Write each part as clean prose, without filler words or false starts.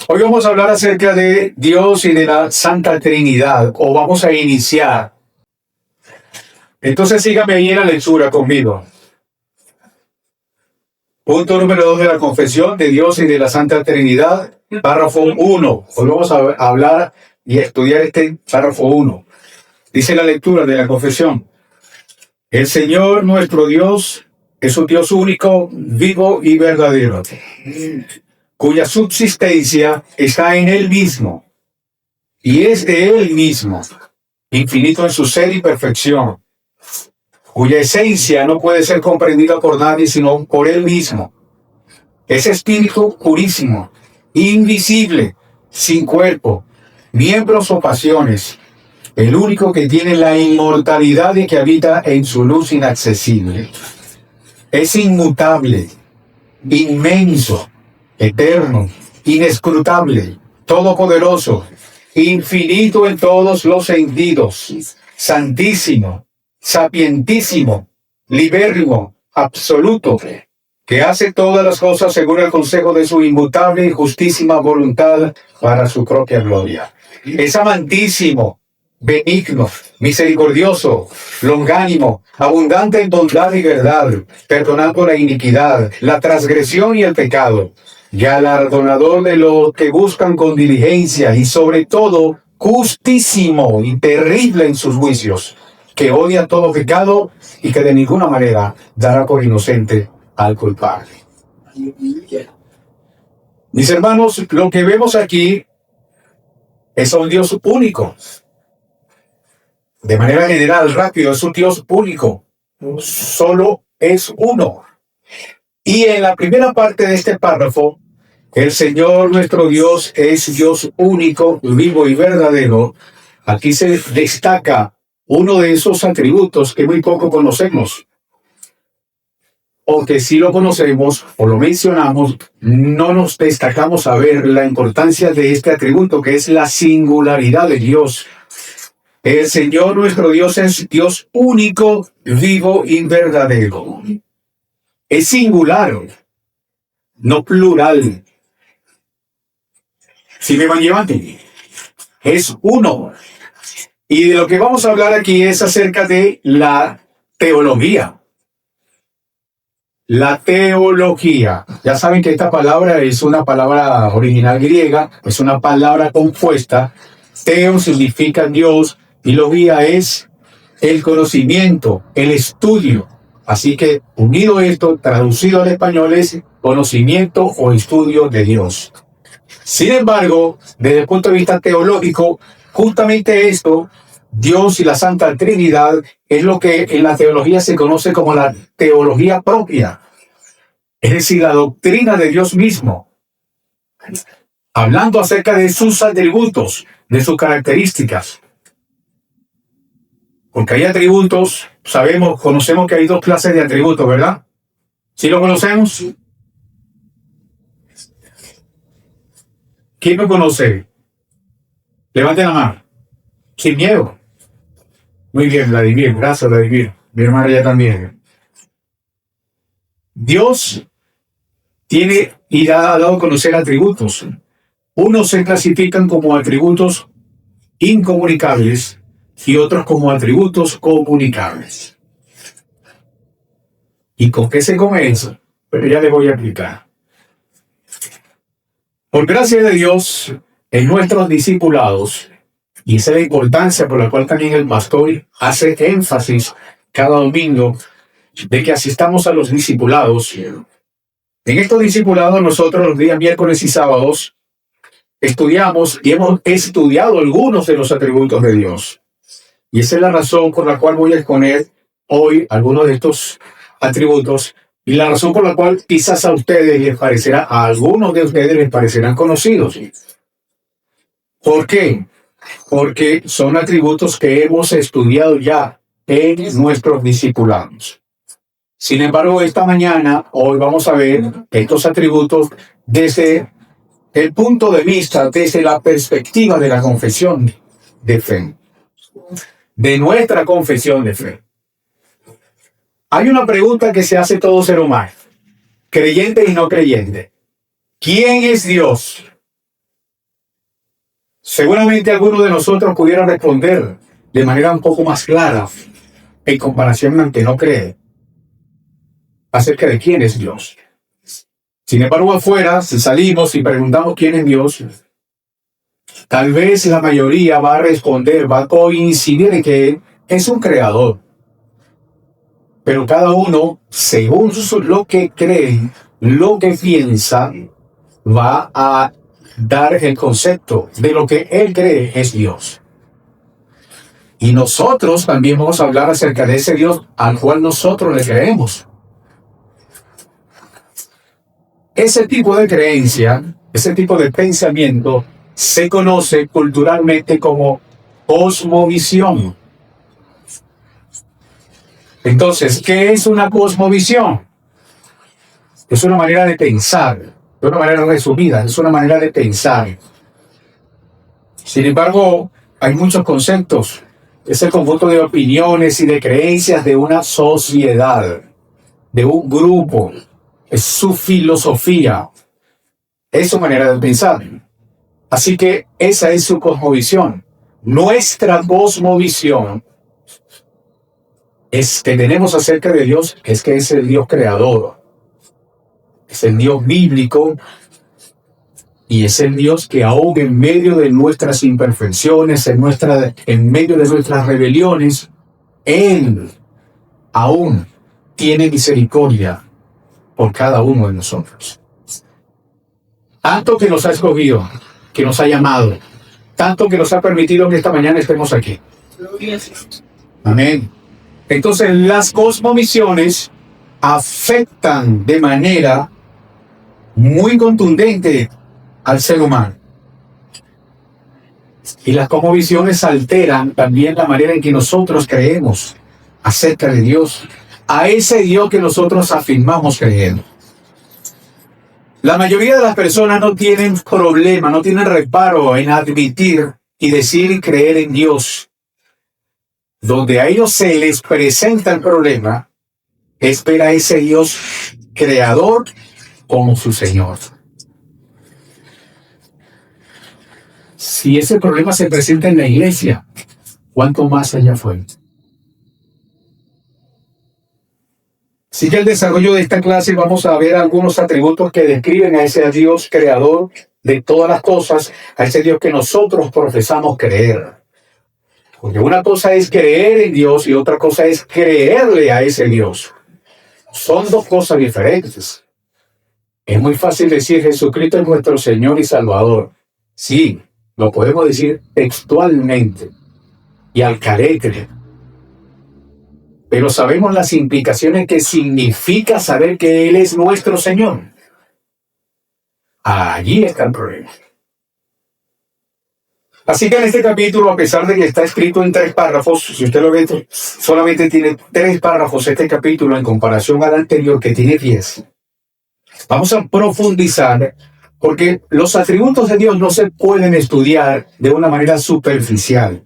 Hoy vamos a hablar acerca de Dios y de la Santa Trinidad, o vamos a iniciar. Entonces sígame ahí en la lectura conmigo. Punto número 2 de la confesión de Dios y de la Santa Trinidad, párrafo 1. Hoy vamos a hablar y estudiar este párrafo 1. Dice la lectura de la confesión: el Señor nuestro Dios es un Dios único, vivo y verdadero, cuya subsistencia está en Él mismo, y es de Él mismo, infinito en su ser y perfección, cuya esencia no puede ser comprendida por nadie sino por Él mismo. Es espíritu purísimo, invisible, sin cuerpo, miembros o pasiones, el único que tiene la inmortalidad y que habita en su luz inaccesible. Es inmutable, inmenso, eterno, inescrutable, todopoderoso, infinito en todos los sentidos, santísimo, sapientísimo, libérrimo, absoluto, que hace todas las cosas según el consejo de su inmutable y justísima voluntad para su propia gloria. Es amantísimo, benigno, misericordioso, longánimo, abundante en bondad y verdad, perdonando la iniquidad, la transgresión y el pecado, galardonador de los que buscan con diligencia y sobre todo justísimo y terrible en sus juicios, que odia todo pecado y que de ninguna manera dará por inocente al culpable. Mis hermanos, lo que vemos aquí es un Dios único. De manera general, rápido, es un Dios único. Solo es uno. Y en la primera parte de este párrafo, el Señor nuestro Dios es Dios único, vivo y verdadero. Aquí se destaca uno de esos atributos que muy poco conocemos, o que si lo conocemos o lo mencionamos, no nos destacamos a ver la importancia de este atributo, que es la singularidad de Dios. El Señor nuestro Dios es Dios único, vivo y verdadero. Es singular, no plural. ¿Sí me van llevando? Es uno. Y de lo que vamos a hablar aquí es acerca de la teología. La teología. Ya saben que esta palabra es una palabra original griega, es una palabra compuesta. Teo significa Dios y logía es el conocimiento, el estudio. Así que unido esto, traducido al español, es conocimiento o estudio de Dios. Sin embargo, desde el punto de vista teológico, justamente esto, Dios y la Santa Trinidad, es lo que en la teología se conoce como la teología propia. Es decir, la doctrina de Dios mismo, hablando acerca de sus atributos, de sus características. Porque hay atributos, conocemos que hay dos clases de atributos, ¿verdad? ¿Sí lo conocemos? ¿Quién lo conoce? Levanten la mano. Sin miedo. Muy bien, Vladimir. Gracias, Vladimir. Mi hermana ya también. Dios tiene y ha dado a conocer atributos. Unos se clasifican como atributos incomunicables y otros como atributos comunicables. ¿Y con qué se come eso? Pero ya les voy a explicar. Por gracia de Dios, en nuestros discipulados, y esa es la importancia por la cual también el pastor hace énfasis cada domingo, de que asistamos a los discipulados. En estos discipulados nosotros los días miércoles y sábados estudiamos y hemos estudiado algunos de los atributos de Dios. Y esa es la razón por la cual voy a exponer hoy algunos de estos atributos y la razón por la cual quizás a algunos de ustedes les parecerán conocidos. ¿Por qué? Porque son atributos que hemos estudiado ya en nuestros discipulados. Sin embargo, hoy vamos a ver estos atributos desde el punto de vista, desde la perspectiva de la confesión de fe, de nuestra confesión de fe. Hay una pregunta que se hace todo ser humano, creyente y no creyente. ¿Quién es Dios? Seguramente alguno de nosotros pudiera responder de manera un poco más clara en comparación al que no cree acerca de quién es Dios. Sin embargo, afuera, si salimos y preguntamos quién es Dios, tal vez la mayoría va a responder, va a coincidir en que es un creador. Pero cada uno, según lo que cree, lo que piensa, va a dar el concepto de lo que él cree es Dios. Y nosotros también vamos a hablar acerca de ese Dios al cual nosotros le creemos. Ese tipo de creencia, ese tipo de pensamiento, se conoce culturalmente como cosmovisión. Entonces, ¿qué es una cosmovisión? Es una manera de pensar, de una manera resumida, es una manera de pensar. Sin embargo, hay muchos conceptos. Es el conjunto de opiniones y de creencias de una sociedad, de un grupo. Es su filosofía, es su manera de pensar. Así que esa es su cosmovisión. Nuestra cosmovisión es que tenemos acerca de Dios, es que es el Dios creador, es el Dios bíblico y es el Dios que aún en medio de nuestras imperfecciones, en medio de nuestras rebeliones, Él aún tiene misericordia por cada uno de nosotros. Tanto que nos ha escogido, que nos ha llamado, tanto que nos ha permitido que esta mañana estemos aquí. Amén. Entonces, las cosmovisiones afectan de manera muy contundente al ser humano. Y las cosmovisiones alteran también la manera en que nosotros creemos acerca de Dios, a ese Dios que nosotros afirmamos creer. La mayoría de las personas no tienen problema, no tienen reparo en admitir y decir y creer en Dios. Donde a ellos se les presenta el problema, es ver a ese Dios creador como su Señor. Si ese problema se presenta en la iglesia, ¿cuánto más allá afuera? Sigue el desarrollo de esta clase y vamos a ver algunos atributos que describen a ese Dios creador de todas las cosas, a ese Dios que nosotros profesamos creer. Porque una cosa es creer en Dios y otra cosa es creerle a ese Dios. Son dos cosas diferentes. Es muy fácil decir Jesucristo es nuestro Señor y Salvador. Sí, lo podemos decir textualmente y al carácter. Pero sabemos las implicaciones que significa saber que Él es nuestro Señor. Allí está el problema. Así que en este capítulo, a pesar de que está escrito en 3 párrafos, si usted lo ve, solamente tiene 3 párrafos este capítulo en comparación al anterior que tiene 10. Vamos a profundizar porque los atributos de Dios no se pueden estudiar de una manera superficial.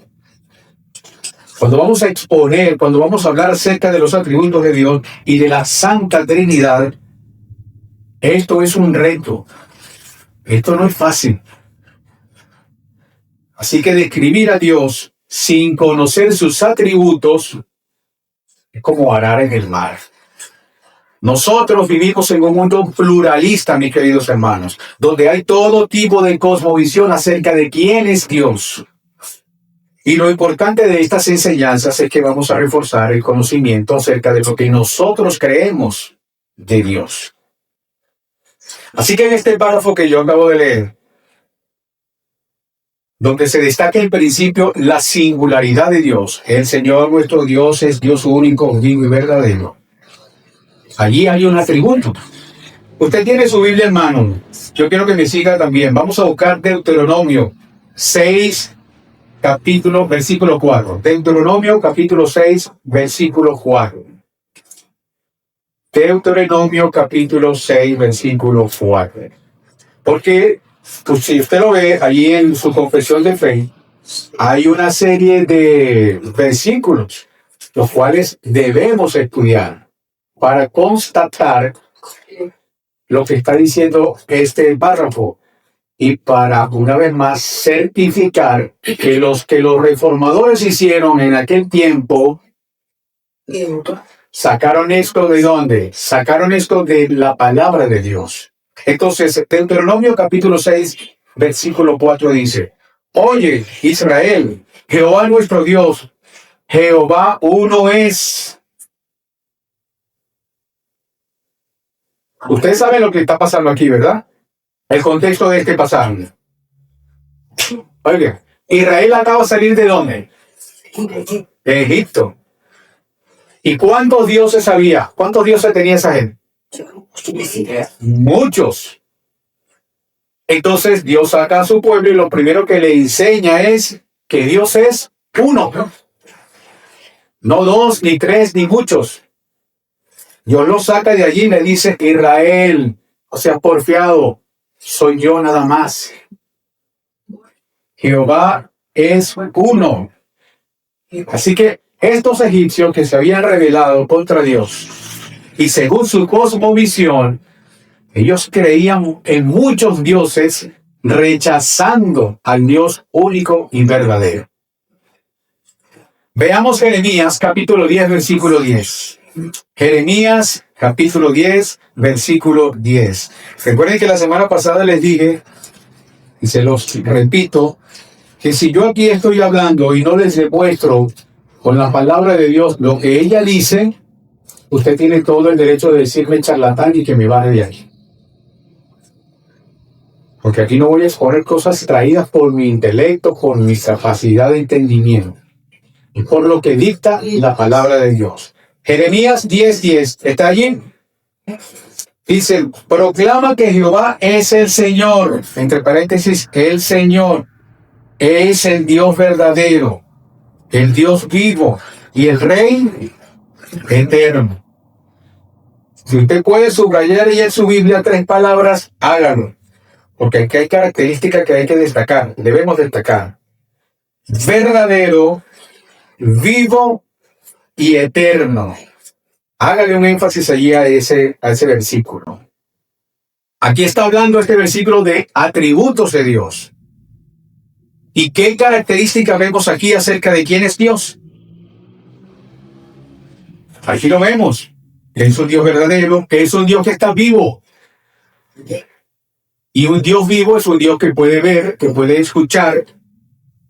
Cuando vamos a exponer, cuando vamos a hablar acerca de los atributos de Dios y de la Santa Trinidad, esto es un reto. Esto no es fácil. Así que describir a Dios sin conocer sus atributos es como arar en el mar. Nosotros vivimos en un mundo pluralista, mis queridos hermanos, donde hay todo tipo de cosmovisión acerca de quién es Dios. Y lo importante de estas enseñanzas es que vamos a reforzar el conocimiento acerca de lo que nosotros creemos de Dios. Así que en este párrafo que yo acabo de leer, donde se destaca el principio, la singularidad de Dios, el Señor nuestro Dios es Dios único, vivo y verdadero. Allí hay un atributo. Usted tiene su Biblia en mano. Yo quiero que me siga también. Vamos a buscar Deuteronomio 6, versículo 4. Deuteronomio capítulo 6, versículo 4. Deuteronomio capítulo 6, versículo 4. Porque, pues, si usted lo ve allí en su confesión de fe, hay una serie de versículos, los cuales debemos estudiar para constatar lo que está diciendo este párrafo. y para una vez más certificar que los reformadores hicieron en aquel tiempo, sacaron esto ¿de dónde? Sacaron esto de la palabra de Dios. Entonces, Deuteronomio capítulo 6, versículo 4 dice: Oye, Israel, Jehová nuestro Dios, Jehová uno es. Usted sabe lo que está pasando aquí, ¿verdad? El contexto de este pasaje. Oiga, Israel acaba de salir ¿de dónde? De Egipto. ¿Y cuántos dioses había? ¿Cuántos dioses tenía esa gente? Muchos. Entonces Dios saca a su pueblo y lo primero que le enseña es que Dios es uno. No dos, ni tres, ni muchos. Dios lo saca de allí y le dice: Israel, o sea, porfiado, soy yo nada más. Jehová es uno. Así que estos egipcios que se habían rebelado contra Dios, y según su cosmovisión, ellos creían en muchos dioses, rechazando al Dios único y verdadero. Veamos Jeremías capítulo 10, versículo 10. Jeremías capítulo 10, versículo 10. Recuerden que la semana pasada les dije, y se los repito, que si yo aquí estoy hablando y no les demuestro con la palabra de Dios lo que ella dice, usted tiene todo el derecho de decirme charlatán y que me baje de aquí. Porque aquí no voy a exponer cosas traídas por mi intelecto, por mi capacidad de entendimiento, y por lo que dicta la palabra de Dios. Jeremías 10:10, ¿está allí? Dice: proclama que Jehová es el Señor, entre paréntesis, el Señor, es el Dios verdadero, el Dios vivo y el Rey eterno. Si usted puede subrayar ahí en su Biblia 3 palabras, hágalo. Porque aquí hay características que hay que destacar, debemos destacar. Verdadero, vivo y eterno. Hágale un énfasis allí a ese versículo. Aquí está hablando este versículo de atributos de Dios. ¿Y qué características vemos aquí acerca de quién es Dios? Aquí lo vemos. Que es un Dios verdadero, que es un Dios que está vivo. Y un Dios vivo es un Dios que puede ver, que puede escuchar,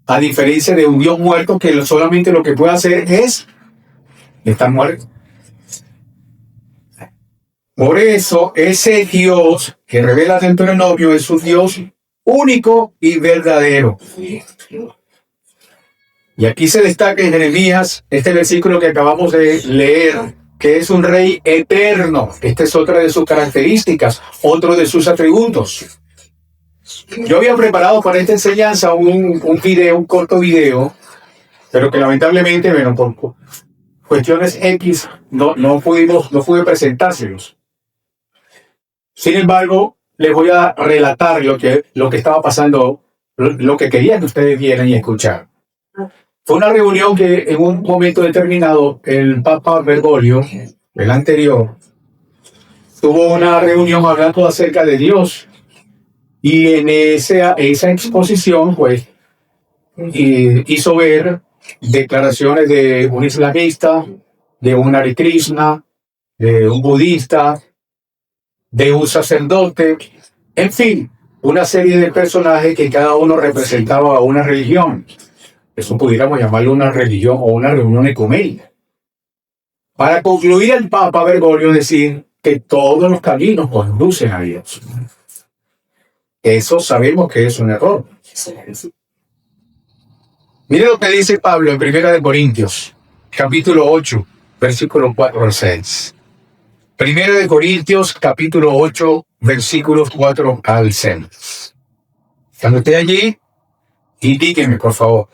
a diferencia de un Dios muerto que solamente lo que puede hacer es estar muerto. Por eso, ese Dios que revela Deuteronomio es un Dios único y verdadero. Y aquí se destaca en Jeremías este versículo que acabamos de leer, que es un rey eterno. Esta es otra de sus características, otro de sus atributos. Yo había preparado para esta enseñanza un corto video, pero que lamentablemente, bueno, por cuestiones X, no pude presentárselos. Sin embargo, les voy a relatar lo que estaba pasando, lo que quería que ustedes vieran y escucharan. Fue una reunión que en un momento determinado el Papa Bergoglio, el anterior, tuvo una reunión hablando acerca de Dios. Y en esa exposición, pues, hizo ver declaraciones de un islamista, de un Hare Krishna, de un budista, de un sacerdote, en fin, una serie de personajes que cada uno representaba una religión. Eso pudiéramos llamarlo una religión o una reunión ecuménica. Para concluir, el Papa Bergoglio decir que todos los caminos conducen a Dios. Eso sabemos que es un error. Mire lo que dice Pablo en 1 Corintios, capítulo 8, versículos 4 al 6. 1 Corintios, capítulo 8, versículos 4 al 6. Cuando esté allí, indíqueme, por favor.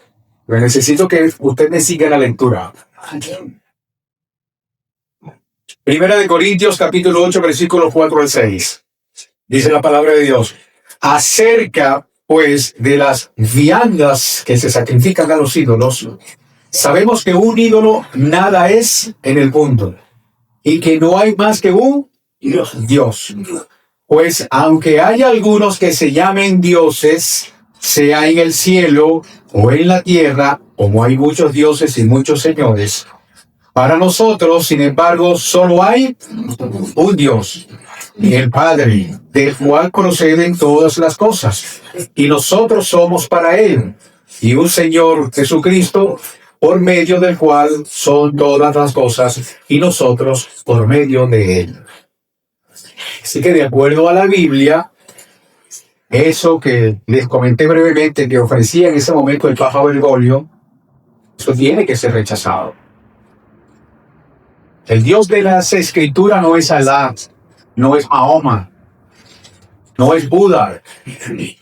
Yo necesito que usted me siga la lectura. 1 Corintios, capítulo 8, versículos 4 al 6. Dice la palabra de Dios: acerca, pues, de las viandas que se sacrifican a los ídolos, sabemos que un ídolo nada es en el mundo, y que no hay más que un Dios. Pues aunque haya algunos que se llamen dioses, sea en el cielo o en la tierra, como hay muchos dioses y muchos señores, para nosotros, sin embargo, solo hay un Dios, el Padre, del cual proceden todas las cosas, y nosotros somos para Él, y un Señor Jesucristo, por medio del cual son todas las cosas, y nosotros por medio de Él. Así que de acuerdo a la Biblia, eso que les comenté brevemente que ofrecía en ese momento el Papa Bergoglio, eso tiene que ser rechazado. El Dios de las Escrituras no es Alá, no es Mahoma, no es Buda.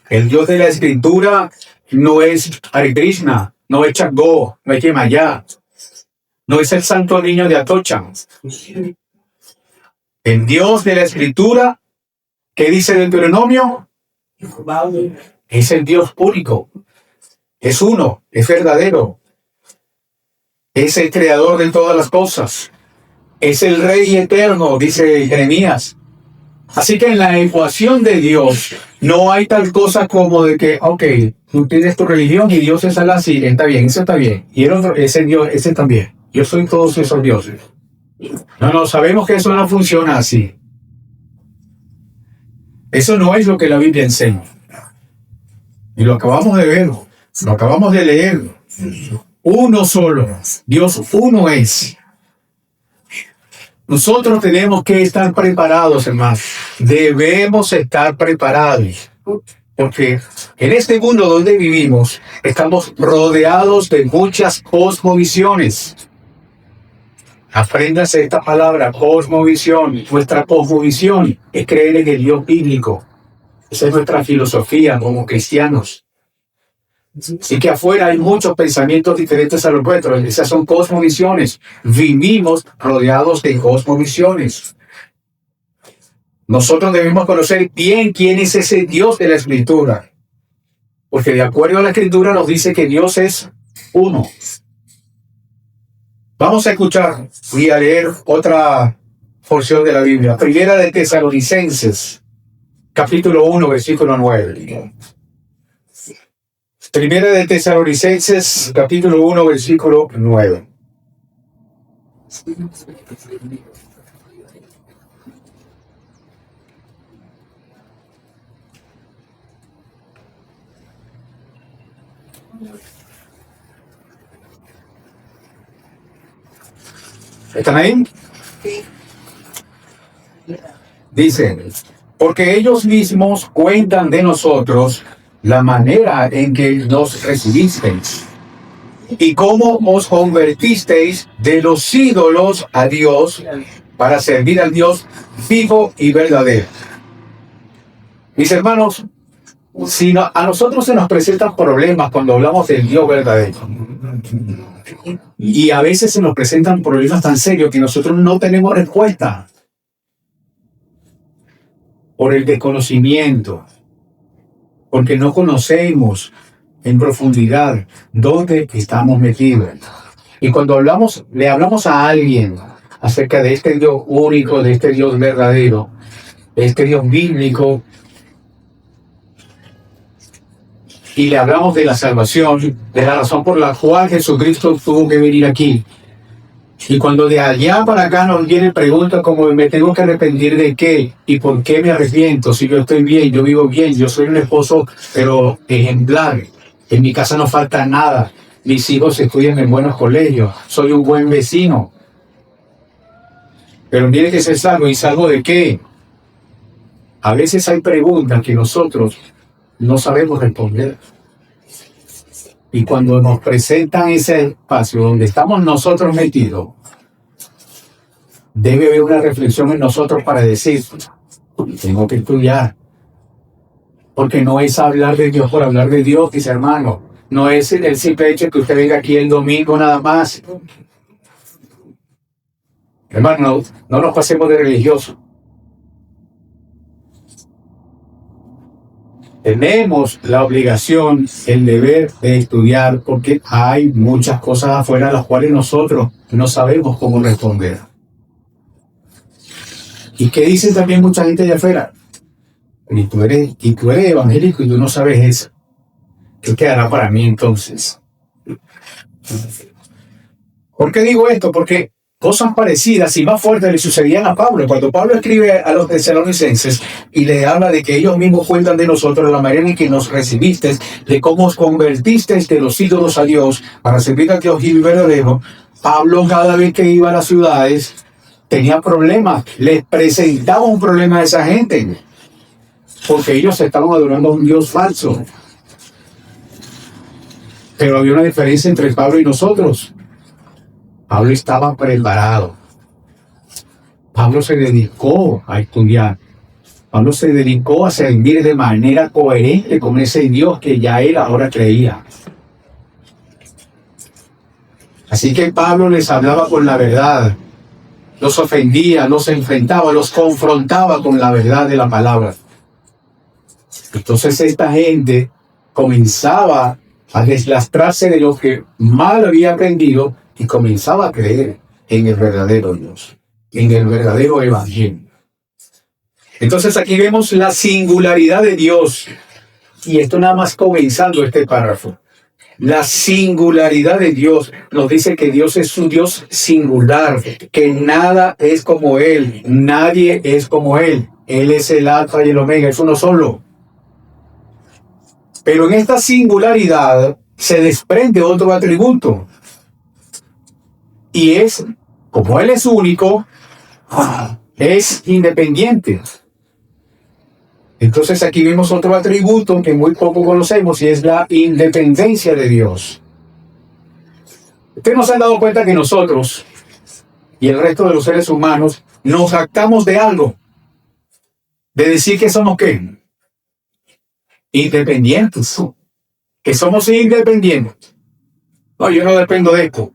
El Dios de la Escritura no es Hare Krishna, no es Changó, no es Yemayá, no es el Santo Niño de Atocha. El Dios de la Escritura, ¿qué dice Deuteronomio? Es el Dios único, es uno, es verdadero, es el creador de todas las cosas, es el Rey eterno, dice Jeremías. Así que en la ecuación de Dios no hay tal cosa como de que, ok, tú tienes tu religión y Dios es Alá, sí, está bien, eso está bien, y el otro, ese Dios, ese también, yo soy todos esos dioses. No, sabemos que eso no funciona así. Eso no es lo que la Biblia enseña. Y lo acabamos de ver, lo acabamos de leer. Uno solo, Dios uno es. Nosotros tenemos que estar preparados, hermanos. Debemos estar preparados. Porque en este mundo donde vivimos, estamos rodeados de muchas cosmovisiones. Apréndase esta palabra, cosmovisión. Nuestra cosmovisión es creer en el Dios bíblico. Esa es nuestra filosofía como cristianos. Y que afuera hay muchos pensamientos diferentes a los nuestros. Esas son cosmovisiones. Vivimos rodeados de cosmovisiones. Nosotros debemos conocer bien quién es ese Dios de la Escritura. Porque de acuerdo a la Escritura nos dice que Dios es uno. Vamos a escuchar y a leer otra porción de la Biblia. Primera de Tesalonicenses, capítulo 1, versículo 9. Primera de Tesalonicenses, capítulo 1, versículo 9. ¿Están ahí? Dicen, porque ellos mismos cuentan de nosotros la manera en que nos recibisteis y cómo os convertisteis de los ídolos a Dios para servir al Dios vivo y verdadero. Mis hermanos, si a nosotros se nos presentan problemas cuando hablamos del Dios verdadero, y a veces se nos presentan problemas tan serios que nosotros no tenemos respuesta por el desconocimiento, porque no conocemos en profundidad dónde estamos metidos. Y cuando le hablamos a alguien acerca de este Dios único, de este Dios verdadero, de este Dios bíblico, y le hablamos de la salvación, de la razón por la cual Jesucristo tuvo que venir aquí. Y cuando de allá para acá nos vienen preguntas como ¿me tengo que arrepentir de qué? ¿Y por qué me arrepiento? Si yo estoy bien, yo vivo bien, yo soy un esposo pero ejemplar. En mi casa no falta nada. Mis hijos estudian en buenos colegios. Soy un buen vecino. Pero tiene que ser salvo. ¿Y salvo de qué? A veces hay preguntas que nosotros no sabemos responder. Y cuando nos presentan ese espacio donde estamos nosotros metidos, debe haber una reflexión en nosotros para decir, tengo que estudiar. Porque no es hablar de Dios por hablar de Dios, dice hermano. No es el simple hecho que usted venga aquí el domingo nada más. Hermano, no nos pasemos de religiosos. Tenemos la obligación, el deber de estudiar, porque hay muchas cosas afuera a las cuales nosotros no sabemos cómo responder. ¿Y qué dice también mucha gente de afuera? Y tú eres evangélico y tú no sabes eso. ¿Qué quedará para mí entonces? ¿Por qué digo esto? Porque cosas parecidas y más fuertes le sucedían a Pablo. Cuando Pablo escribe a los tesalonicenses y le habla de que ellos mismos cuentan de nosotros la manera en que nos recibiste, de cómo os convertisteis de los ídolos a Dios para servir a Dios y verdadero, Pablo cada vez que iba a las ciudades tenía problemas, les presentaba un problema a esa gente, porque ellos estaban adorando a un Dios falso. Pero había una diferencia entre Pablo y nosotros. Pablo estaba preparado. Pablo se dedicó a estudiar. Pablo se dedicó a servir de manera coherente con ese Dios que ya él ahora creía. Así que Pablo les hablaba con la verdad. Los ofendía, los enfrentaba, los confrontaba con la verdad de la palabra. Entonces esta gente comenzaba a deslastrarse de lo que mal había aprendido y comenzaba a creer en el verdadero Dios, en el verdadero evangelio. Entonces aquí vemos la singularidad de Dios. Y esto nada más comenzando este párrafo. La singularidad de Dios nos dice que Dios es un Dios singular, que nada es como Él, nadie es como Él. Él es el alfa y el omega, es uno solo. Pero en esta singularidad se desprende otro atributo. Y es, como Él es único, es independiente. Entonces aquí vemos otro atributo que muy poco conocemos y es la independencia de Dios. Ustedes nos han dado cuenta que nosotros y el resto de los seres humanos nos jactamos de algo. De decir que somos ¿qué? Independientes. Que somos independientes. No, yo no dependo de esto.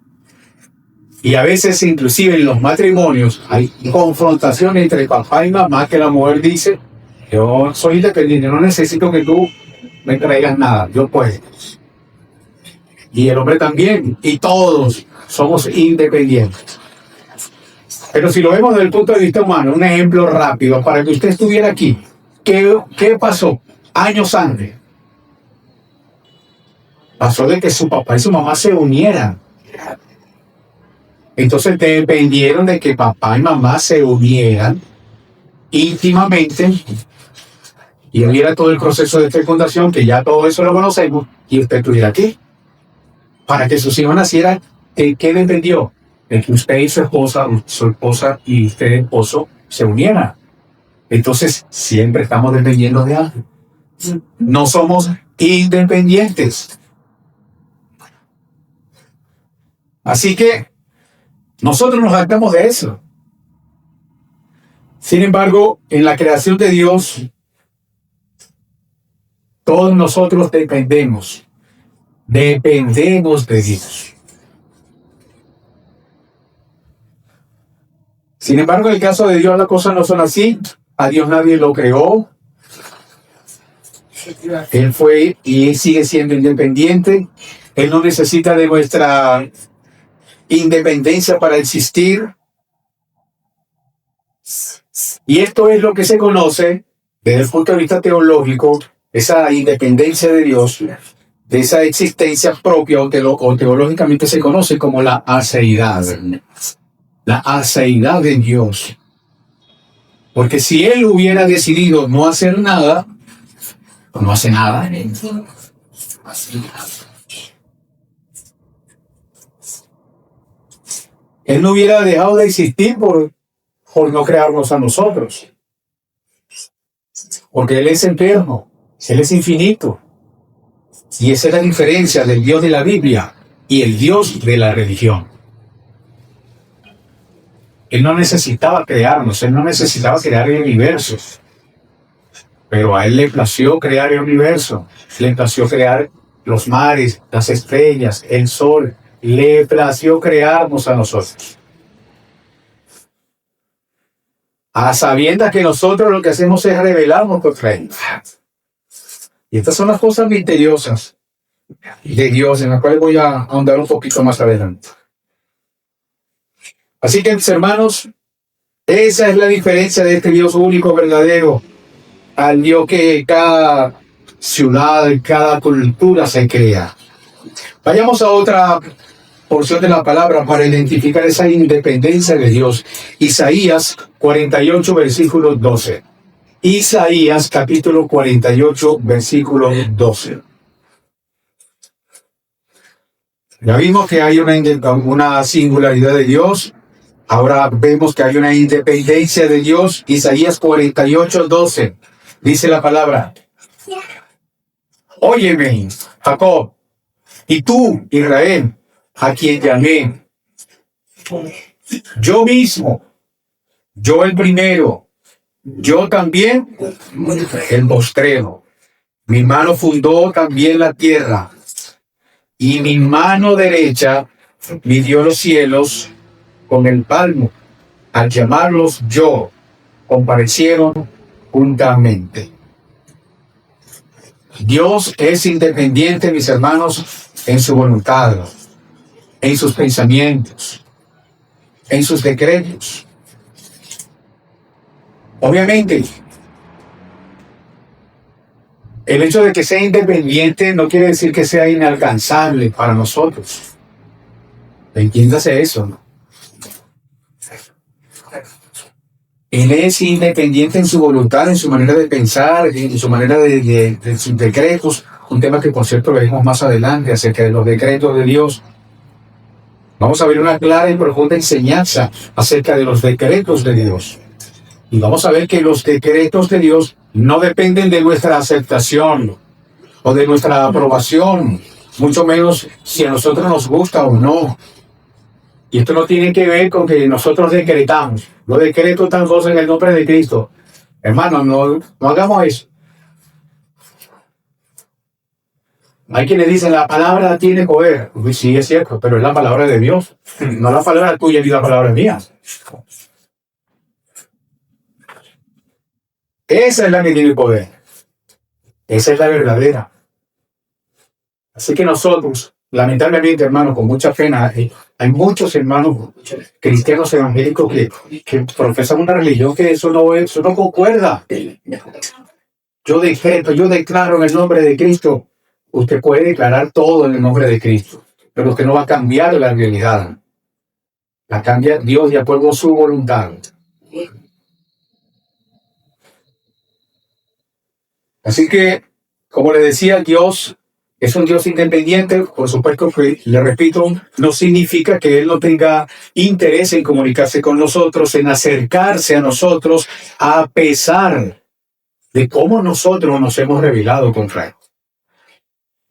Y a veces inclusive en los matrimonios hay confrontaciones entre papá y mamá que la mujer dice: yo soy independiente, no necesito que tú me traigas nada, yo puedo. Y el hombre también, y todos somos independientes. Pero si lo vemos desde el punto de vista humano, un ejemplo rápido, para que usted estuviera aquí, ¿qué pasó años antes? Pasó de que su papá y su mamá se unieran. Entonces dependieron de que papá y mamá se unieran íntimamente y hubiera todo el proceso de fecundación, que ya todo eso lo conocemos, y usted estuviera aquí. Para que sus hijos nacieran, ¿de qué dependió? De que usted y su esposa y usted, esposo, se unieran. Entonces, siempre estamos dependiendo de algo. No somos independientes. Así que, nosotros nos jactamos de eso. Sin embargo, en la creación de Dios, todos nosotros dependemos de Dios. Sin embargo, en el caso de Dios las cosas no son así. A Dios nadie lo creó. Él fue y sigue siendo independiente. Él no necesita de nuestra independencia para existir. Y esto es lo que se conoce desde el punto de vista teológico, esa independencia de Dios, de esa existencia propia o teológicamente se conoce como la aceidad. La aceidad de Dios. Porque si Él hubiera decidido no hacer nada, no hace nada. Él no hubiera dejado de existir por no crearnos a nosotros. Porque Él es eterno, Él es infinito. Y esa es la diferencia del Dios de la Biblia y el Dios de la religión. Él no necesitaba crearnos, Él no necesitaba crear el universo. Pero a Él le plació crear el universo, le plació crear los mares, las estrellas, el sol, le plació crearnos a nosotros. A sabiendas que nosotros lo que hacemos es rebelarnos contra Él. Y estas son las cosas misteriosas de Dios, en las cuales voy a ahondar un poquito más adelante. Así que, mis hermanos, esa es la diferencia de este Dios único, verdadero, al Dios que cada ciudad, cada cultura se crea. Vayamos a otra porción de la palabra para identificar esa independencia de Dios. Isaías 48, versículo 12. Isaías capítulo 48, versículo 12. Ya vimos que hay una singularidad de Dios. Ahora vemos que hay una independencia de Dios. Isaías 48, 12. Dice la palabra: óyeme, Jacob, y tú, Israel, a quien llamé. Yo mismo, yo el primero, yo también el postrero. Mi mano fundó también la tierra, y mi mano derecha midió los cielos con el palmo. Al llamarlos yo, comparecieron juntamente. Dios es independiente, mis hermanos, en su voluntad, en sus pensamientos, en sus decretos. Obviamente, el hecho de que sea independiente no quiere decir que sea inalcanzable para nosotros. Entiéndase eso, ¿no? Él es independiente en su voluntad, en su manera de pensar, en su manera de sus decretos. Un tema que, por cierto, veremos más adelante acerca de los decretos de Dios. Vamos a ver una clara y profunda enseñanza acerca de los decretos de Dios. Y vamos a ver que los decretos de Dios no dependen de nuestra aceptación o de nuestra aprobación, mucho menos si a nosotros nos gusta o no. Y esto no tiene que ver con que nosotros decretamos. Yo decreto tal cosa en el nombre de Cristo. Hermanos, no hagamos eso. Hay quienes dicen, la palabra tiene poder. Pues sí, es cierto, pero es la palabra de Dios. No la palabra tuya ni la palabra mía. Esa es la que tiene poder. Esa es la verdadera. Así que nosotros, lamentablemente, hermanos, con mucha pena, hay muchos hermanos cristianos evangélicos que profesan una religión que eso no concuerda. Yo decreto, yo declaro en el nombre de Cristo. Usted puede declarar todo en el nombre de Cristo, pero usted no va a cambiar la realidad. La cambia Dios de acuerdo a su voluntad. Así que, como le decía, Dios es un Dios independiente. Por supuesto que, le repito, no significa que Él no tenga interés en comunicarse con nosotros, en acercarse a nosotros, a pesar de cómo nosotros nos hemos rebelado contra Él.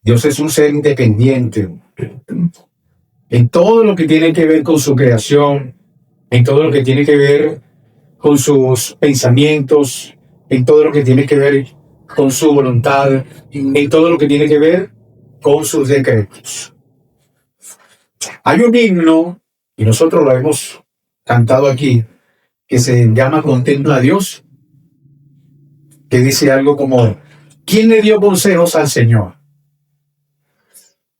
Dios es un ser independiente en todo lo que tiene que ver con su creación, en todo lo que tiene que ver con sus pensamientos, en todo lo que tiene que ver con su voluntad, en todo lo que tiene que ver con sus decretos. Hay un himno, y nosotros lo hemos cantado aquí, que se llama Contempla a Dios, que dice algo como: ¿quién le dio consejos al Señor?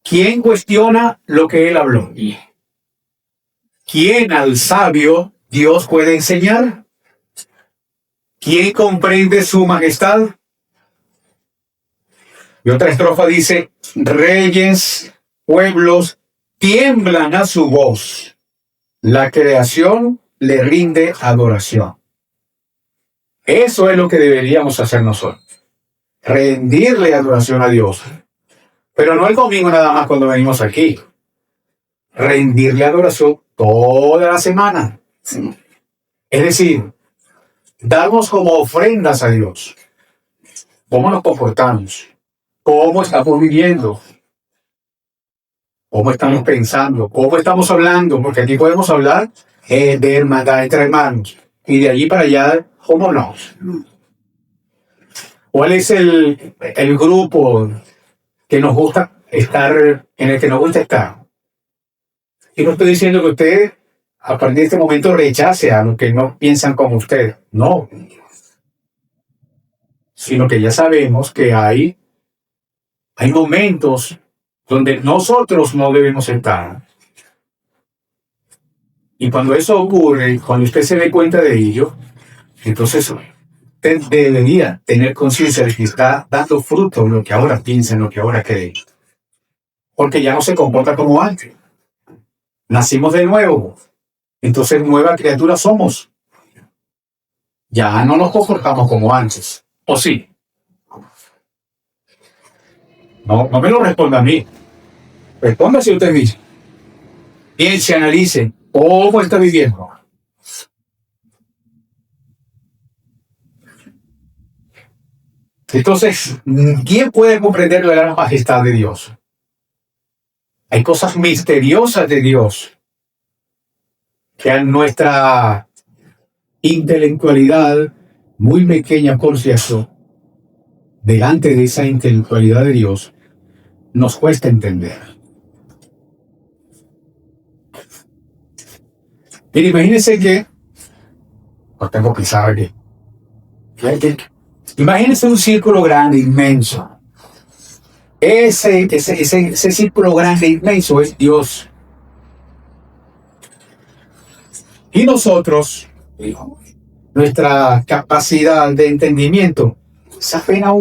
¿Quién cuestiona lo que Él habló? ¿Quién al sabio Dios puede enseñar? ¿Quién comprende su majestad? Y otra estrofa dice: reyes, pueblos, tiemblan a su voz. La creación le rinde adoración. Eso es lo que deberíamos hacer nosotros. Rendirle adoración a Dios. Pero no el domingo nada más cuando venimos aquí. Rendirle adoración toda la semana. Es decir, darnos como ofrendas a Dios. ¿Cómo nos comportamos? ¿Cómo estamos viviendo? ¿Cómo estamos pensando? ¿Cómo estamos hablando? Porque aquí podemos hablar de hermandad entre hermanos. Y de allí para allá, ¿cómo no? ¿Cuál es el grupo que nos gusta estar, en el que nos gusta estar? Y no estoy diciendo que usted, a partir de este momento, rechace a los que no piensan como usted. No. Sino que ya sabemos que hay momentos donde nosotros no debemos estar. Y cuando eso ocurre, cuando usted se dé cuenta de ello, entonces usted debería tener conciencia de que está dando fruto en lo que ahora piensa, en lo que ahora cree. Porque ya no se comporta como antes. Nacimos de nuevo. Entonces, nueva criatura somos. Ya no nos comportamos como antes. ¿O sí? No, no me lo responda a mí. Responda si usted dice. Piense, analice cómo está viviendo. Entonces, ¿quién puede comprender la gran majestad de Dios? Hay cosas misteriosas de Dios que a nuestra intelectualidad, muy pequeña por cierto, delante de esa intelectualidad de Dios, nos cuesta entender. Mire, imagínense que, no tengo que saber imagínense un círculo grande, inmenso. Ese círculo grande, inmenso es Dios. Y nosotros, nuestra capacidad de entendimiento, es apenas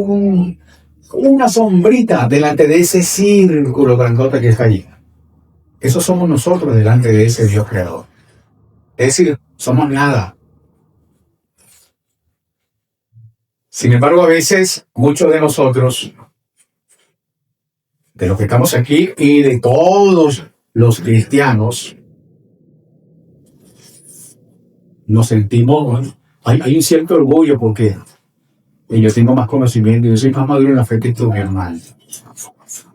una sombrita delante de ese círculo grandote que está allí. Eso somos nosotros delante de ese Dios creador. Es decir, somos nada. Sin embargo, a veces, muchos de nosotros, de los que estamos aquí y de todos los cristianos, nos sentimos, hay un cierto orgullo porque yo tengo más conocimiento, yo soy más maduro en la fe que tú, mi hermano.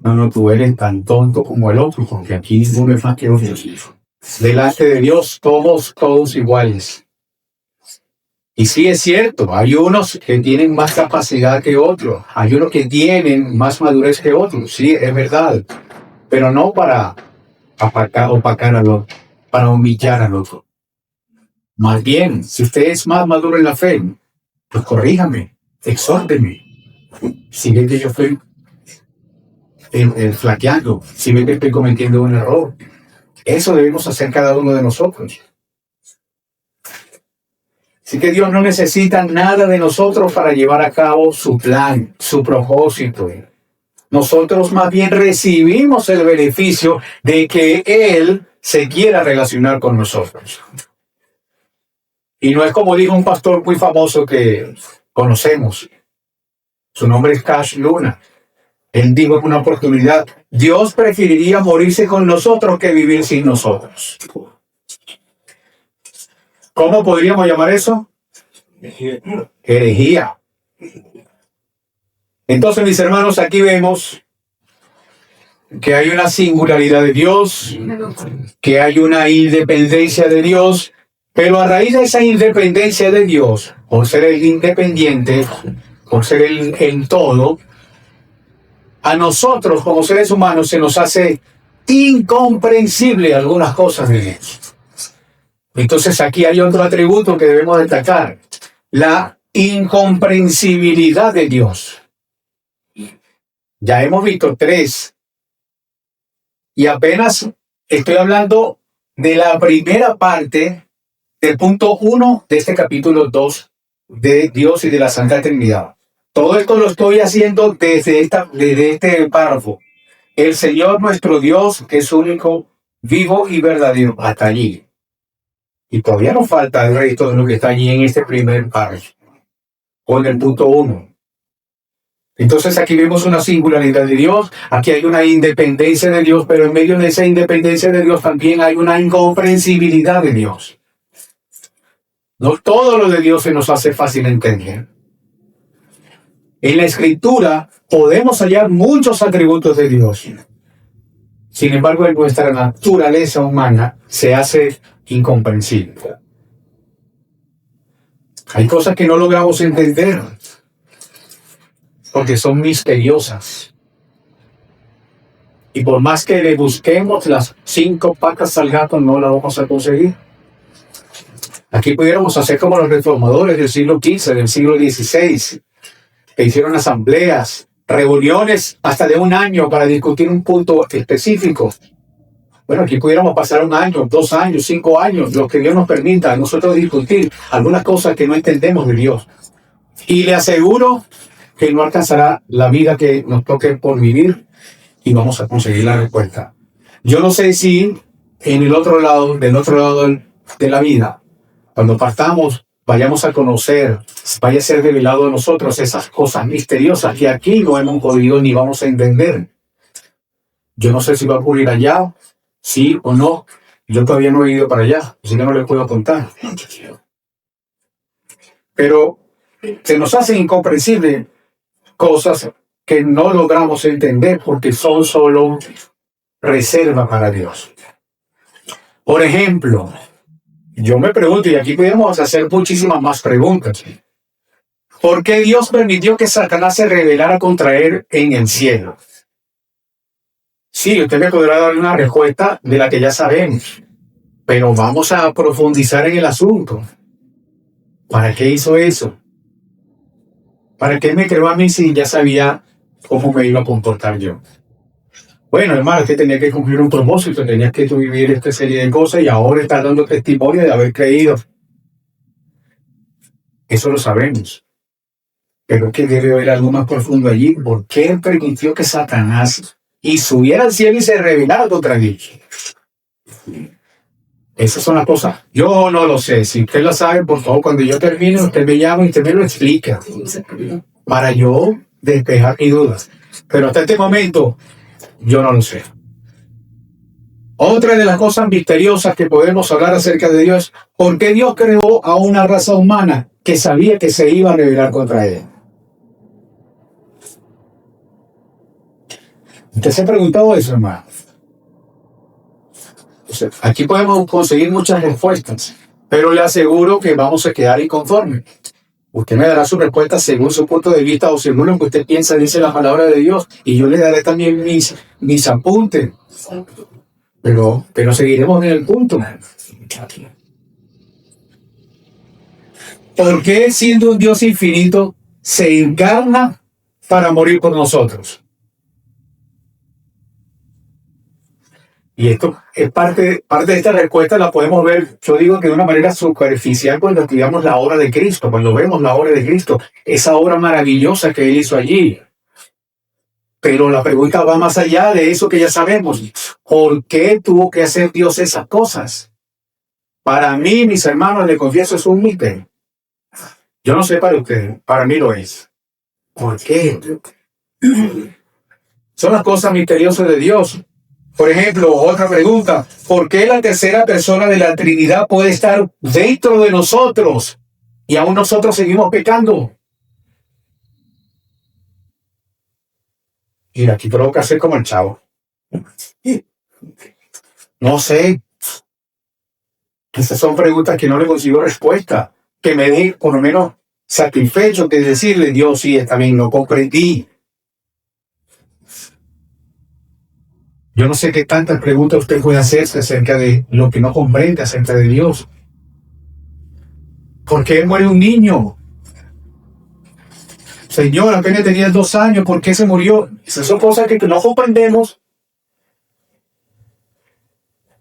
No, tú eres tan tonto como el otro, porque aquí ninguno es más que otro. Delante de Dios, todos iguales. Y sí es cierto, hay unos que tienen más capacidad que otros, hay unos que tienen más madurez que otros, sí, es verdad, pero no para opacar al otro, para humillar al otro. Más bien, si usted es más maduro en la fe, pues corríjame, exhórteme. Si ve que yo estoy flaqueando, si ve que estoy cometiendo un error, eso debemos hacer cada uno de nosotros. Así que Dios no necesita nada de nosotros para llevar a cabo su plan, su propósito. Nosotros más bien recibimos el beneficio de que Él se quiera relacionar con nosotros. Y no es como dijo un pastor muy famoso que conocemos. Su nombre es Cash Luna. Él dijo en una oportunidad, Dios preferiría morirse con nosotros que vivir sin nosotros. ¿Cómo podríamos llamar eso? Herejía. Entonces, mis hermanos, aquí vemos que hay una singularidad de Dios, que hay una independencia de Dios, pero a raíz de esa independencia de Dios, por ser el independiente, por ser el todo, a nosotros como seres humanos se nos hace incomprensible algunas cosas de Dios. Entonces aquí hay otro atributo que debemos destacar, la incomprensibilidad de Dios. Ya hemos visto 3. Y apenas estoy hablando de la primera parte del punto 1 de este capítulo 2 de Dios y de la Santa Trinidad. Todo esto lo estoy haciendo desde este párrafo. El Señor nuestro Dios, que es único, vivo y verdadero, hasta allí. Y todavía nos falta el resto de lo que está allí en este primer párrafo, o en el punto 1. Entonces aquí vemos una singularidad de Dios, aquí hay una independencia de Dios, pero en medio de esa independencia de Dios también hay una incomprensibilidad de Dios. No todo lo de Dios se nos hace fácil entender. En la Escritura podemos hallar muchos atributos de Dios. Sin embargo, en nuestra naturaleza humana se hace incomprensible. Hay cosas que no logramos entender porque son misteriosas. Y por más que le busquemos las 5 patas al gato, no la vamos a conseguir. Aquí pudiéramos hacer como los reformadores del siglo XV, del siglo XVI, que hicieron asambleas, reuniones hasta de 1 año para discutir un punto específico. Bueno, aquí pudiéramos pasar 1 año, 2 años, 5 años, lo que Dios nos permita a nosotros discutir algunas cosas que no entendemos de Dios. Y le aseguro que no alcanzará la vida que nos toque por vivir y vamos a conseguir la respuesta. Yo no sé si en el otro lado, del otro lado de la vida, cuando partamos, vayamos a conocer, vaya a ser revelado a nosotros esas cosas misteriosas que aquí no hemos podido ni vamos a entender. Yo no sé si va a ocurrir allá, sí o no. Yo todavía no he ido para allá, así que no les puedo contar. Pero se nos hacen incomprensibles cosas que no logramos entender porque son solo reserva para Dios. Por ejemplo, yo me pregunto, y aquí podemos hacer muchísimas más preguntas. ¿Por qué Dios permitió que Satanás se rebelara contra él en el cielo? Sí, usted me podrá dar una respuesta de la que ya sabemos, pero vamos a profundizar en el asunto. ¿Para qué hizo eso? ¿Para qué me creó a mí si ya sabía cómo me iba a comportar yo? Bueno, hermano, que tenía que cumplir un propósito, tenía que vivir esta serie de cosas y ahora está dando testimonio de haber creído. Eso lo sabemos. Pero es que debe haber algo más profundo allí. ¿Por qué permitió que Satanás y subiera al cielo y se rebelara contra Dios? Esas son las cosas. Yo no lo sé. Si usted lo sabe, por favor, cuando yo termine, usted me llama y usted me lo explica. Para yo despejar mis dudas. Pero hasta este momento, yo no lo sé. Otra de las cosas misteriosas que podemos hablar acerca de Dios, ¿por qué Dios creó a una raza humana que sabía que se iba a rebelar contra él? ¿Usted se ha preguntado eso, hermano? Aquí podemos conseguir muchas respuestas, pero le aseguro que vamos a quedar inconformes. Usted me dará su respuesta según su punto de vista o según lo que usted piensa, dice la palabra de Dios, y yo le daré también mis apuntes. Pero seguiremos en el punto. ¿Por qué, siendo un Dios infinito, se encarna para morir por nosotros? Y esto es parte de esta respuesta, la podemos ver, yo digo que de una manera superficial cuando estudiamos la obra de Cristo, cuando vemos la obra de Cristo, esa obra maravillosa que Él hizo allí. Pero la pregunta va más allá de eso que ya sabemos. ¿Por qué tuvo que hacer Dios esas cosas? Para mí, mis hermanos, les confieso, es un misterio. Yo no sé para ustedes, para mí lo es. ¿Por qué? Son las cosas misteriosas de Dios. Por ejemplo, otra pregunta, ¿por qué la tercera persona de la Trinidad puede estar dentro de nosotros y aún nosotros seguimos pecando? Y aquí provoca ser como el chavo. No sé. Esas son preguntas que no le consigo respuesta, que me dejen por lo menos satisfecho de decirle, Dios, sí, está bien, lo comprendí. Yo no sé qué tantas preguntas usted puede hacerse acerca de lo que no comprende acerca de Dios. ¿Por qué muere un niño? Señor, apenas tenía 2 años, ¿por qué se murió? Esas son cosas que no comprendemos.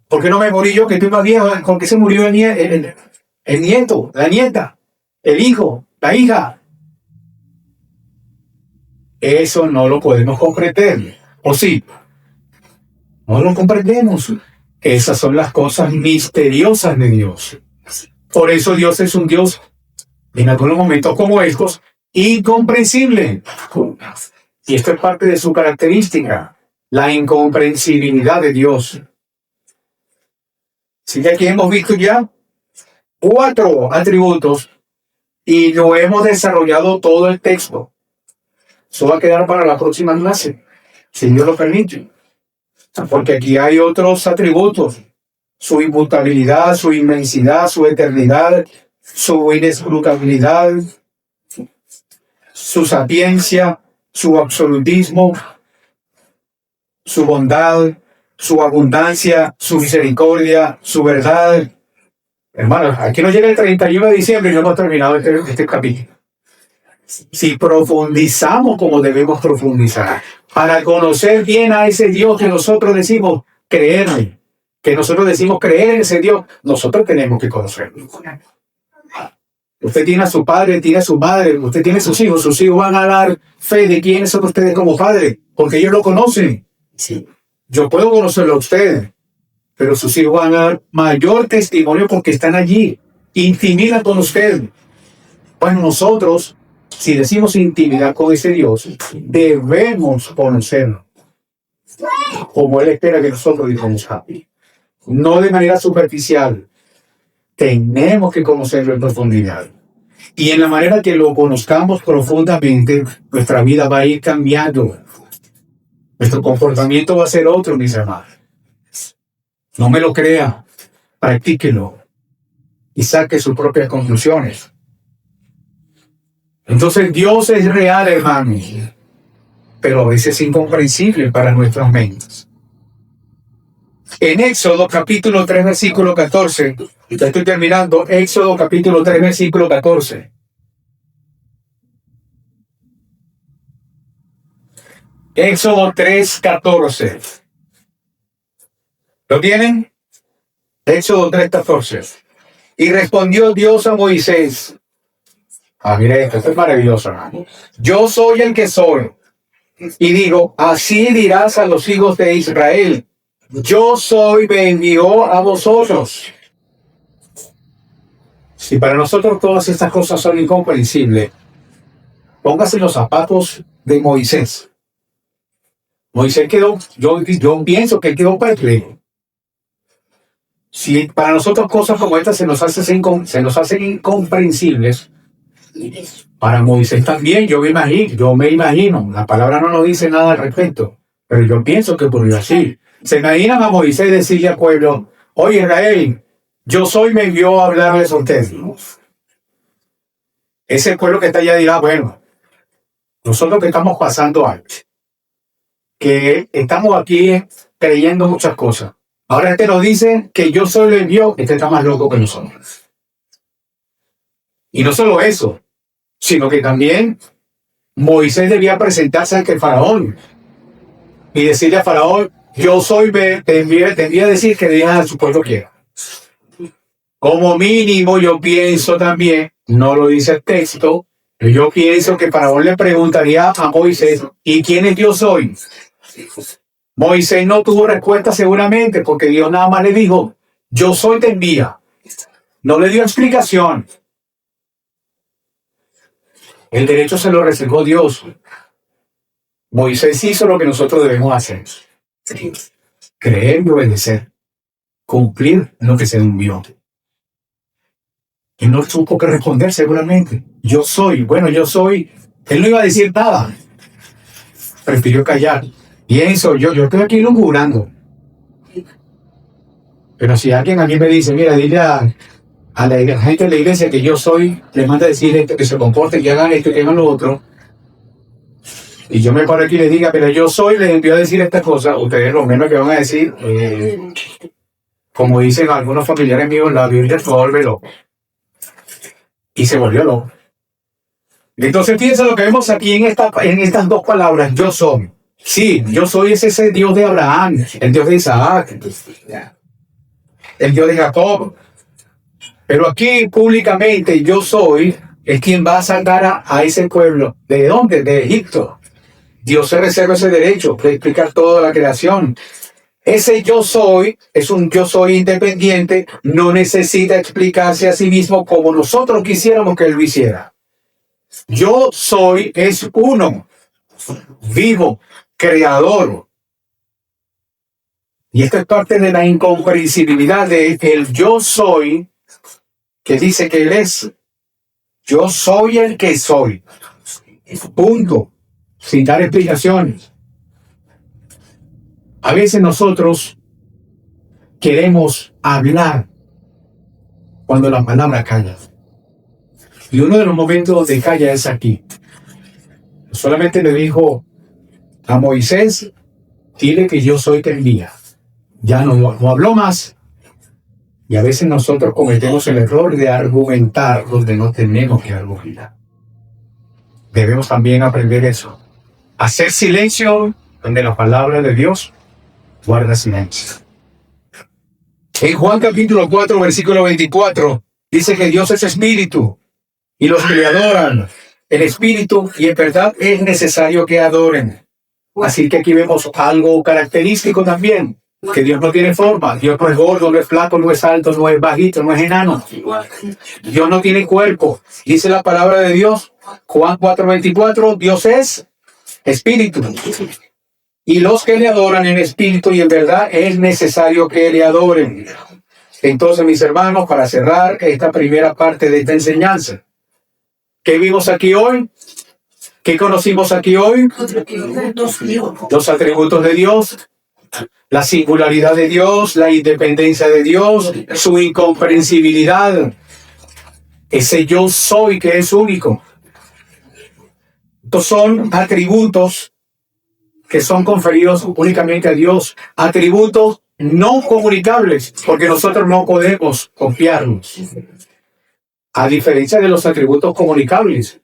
¿Por qué no me morí yo, que estoy más viejo? ¿Por qué se murió el nieto, la nieta, el hijo, la hija? Eso no lo podemos comprender. ¿O sí? No lo comprendemos. Esas son las cosas misteriosas de Dios. Por eso Dios es un Dios, en algunos momentos como estos, incomprensible. Y esto es parte de su característica, la incomprensibilidad de Dios. Así que aquí hemos visto ya 4 atributos y lo hemos desarrollado todo el texto. Eso va a quedar para la próxima clase, si Dios lo permite. Porque aquí hay otros atributos: su inmutabilidad, su inmensidad, su eternidad, su inescrutabilidad, su sapiencia, su absolutismo, su bondad, su abundancia, su misericordia, su verdad. Hermanos, aquí nos llega el 31 de diciembre y no hemos terminado este capítulo. Si profundizamos como debemos profundizar, para conocer bien a ese Dios que nosotros decimos creer, que nosotros decimos creer en ese Dios, nosotros tenemos que conocerlo. Usted tiene a su padre, tiene a su madre, usted tiene a sus hijos van a dar fe de quiénes son ustedes como padres, porque ellos lo conocen. Sí. Yo puedo conocerlo a ustedes, pero sus hijos van a dar mayor testimonio porque están allí, intimidan con usted. Bueno, nosotros, si decimos intimidad con ese Dios, debemos conocerlo, como Él espera que nosotros digamos, no de manera superficial. Tenemos que conocerlo en profundidad. Y en la manera que lo conozcamos profundamente, nuestra vida va a ir cambiando. Nuestro comportamiento va a ser otro, mis hermanos. No me lo crea, practíquelo y saque sus propias conclusiones. Entonces Dios es real, hermanos, pero a veces es incomprensible para nuestras mentes. En Éxodo capítulo 3, versículo 14, ya estoy terminando, Éxodo capítulo 3, versículo 14. Éxodo 3, 14. ¿Lo tienen? Éxodo 3, 14. Y respondió Dios a Moisés. Mire esto es maravilloso, hermano. Yo soy el que soy. Y digo, así dirás a los hijos de Israel. Yo soy, me envió a vosotros. Si para nosotros todas estas cosas son incomprensibles, póngase los zapatos de Moisés. Moisés quedó, yo pienso que quedó perplejo. Si para nosotros cosas como estas se nos hacen incomprensibles, para Moisés también, yo me imagino, la palabra no nos dice nada al respecto, pero yo pienso que ocurrió así. Se imaginan a Moisés decirle al pueblo, oye Israel, yo soy, me envió a hablarles a ustedes. Ese pueblo que está allá dirá, bueno, nosotros que estamos pasando algo, que estamos aquí creyendo muchas cosas. Ahora este nos dice que yo soy, lo envió, este está más loco que nosotros. Y no solo eso, sino que también Moisés debía presentarse ante el faraón y decirle a faraón, yo soy, te envié a decir que digas a su pueblo quiera. Como mínimo yo pienso también, no lo dice el texto, pero yo pienso que faraón le preguntaría a Moisés, ¿y quién es yo soy? Moisés no tuvo respuesta seguramente porque Dios nada más le dijo, yo soy, te envía. No le dio explicación. El derecho se lo reservó Dios. Moisés hizo lo que nosotros debemos hacer. Creer y obedecer. Cumplir lo que se envió. Él no supo qué responder seguramente. Yo soy. Él no iba a decir nada. Prefirió callar. Pienso, yo estoy aquí lungurando. Pero si alguien a mí me dice, mira, dile a la gente de la iglesia que yo soy, le manda a decir esto, que se comporten, que hagan esto, que hagan lo otro. Y yo me paro aquí y le diga, pero yo soy, les envío a decir esta cosa, ustedes lo menos que van a decir, como dicen algunos familiares míos, la Biblia se vuelve loco. Y se volvió loco. Entonces piensa lo que vemos aquí en estas dos palabras, yo soy. Sí, yo soy ese Dios de Abraham, el Dios de Isaac, el Dios de Jacob. Pero aquí públicamente yo soy es quien va a sacar a ese pueblo. ¿De dónde? De Egipto. Dios se reserva ese derecho de explicar toda la creación. Ese yo soy es un yo soy independiente, no necesita explicarse a sí mismo como nosotros quisiéramos que él lo hiciera. Yo soy es uno, vivo, creador. Y esta es parte de la incomprensibilidad de el yo soy, que dice que él es. Yo soy el que soy. Punto. Sin dar explicaciones. A veces nosotros queremos hablar cuando la palabra calla. Y uno de los momentos donde calla es aquí. Solamente le dijo a Moisés, dile que yo soy te envía. Ya no habló más. Y a veces nosotros cometemos el error de argumentar donde no tenemos que argumentar. Debemos también aprender eso. Hacer silencio donde la palabra de Dios guarda silencio. En Juan capítulo 4, versículo 24, dice que Dios es espíritu. Y los que le adoran en espíritu y en verdad es necesario que adoren. Así que aquí vemos algo característico también, que Dios no tiene forma. Dios no es gordo, no es flaco, no es alto, no es bajito, no es enano. Dios no tiene cuerpo. Dice la palabra de Dios, Juan 4:24, Dios es espíritu. Y los que le adoran en espíritu y en verdad es necesario que le adoren. Entonces, mis hermanos, para cerrar esta primera parte de esta enseñanza, ¿qué vimos aquí hoy? ¿Qué conocimos aquí hoy? Los atributos de Dios, la singularidad de Dios, la independencia de Dios, su incomprensibilidad, ese yo soy que es único. Estos son atributos que son conferidos únicamente a Dios, atributos no comunicables, porque nosotros no podemos copiarlos. A diferencia de los atributos comunicables,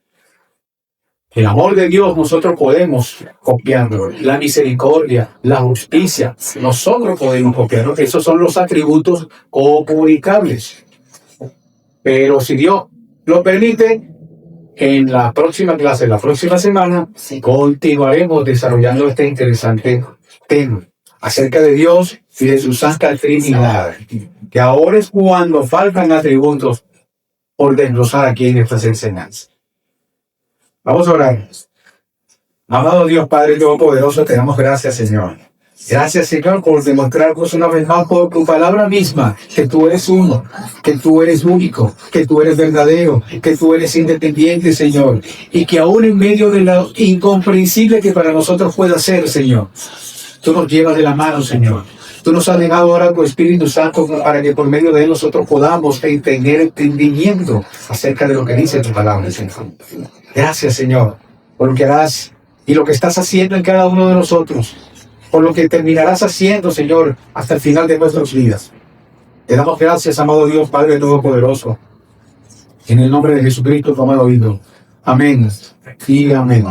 el amor de Dios nosotros podemos copiarlo, la misericordia, la justicia, nosotros podemos copiarlo. Esos son los atributos comunicables. Pero si Dios lo permite, en la próxima clase, la próxima semana, continuaremos desarrollando este interesante tema acerca de Dios y de su Santa Trinidad, que ahora es cuando faltan atributos por desglosar aquí en estas enseñanzas. Vamos a orar. Amado Dios Padre Todopoderoso, te damos gracias, Señor. Gracias, Señor, por demostrarnos una vez más por tu palabra misma que tú eres uno, que tú eres único, que tú eres verdadero, que tú eres independiente, Señor, y que aún en medio de lo incomprensible que para nosotros pueda ser, Señor, tú nos llevas de la mano, Señor. Tú nos has dejado ahora tu Espíritu Santo para que por medio de él nosotros podamos tener entendimiento acerca de lo que dice tu palabra, Señor. Gracias, Señor, por lo que harás y lo que estás haciendo en cada uno de nosotros, por lo que terminarás haciendo, Señor, hasta el final de nuestras vidas. Te damos gracias, amado Dios, Padre Todopoderoso, en el nombre de Jesucristo, tu amado Hijo. Amén y amén.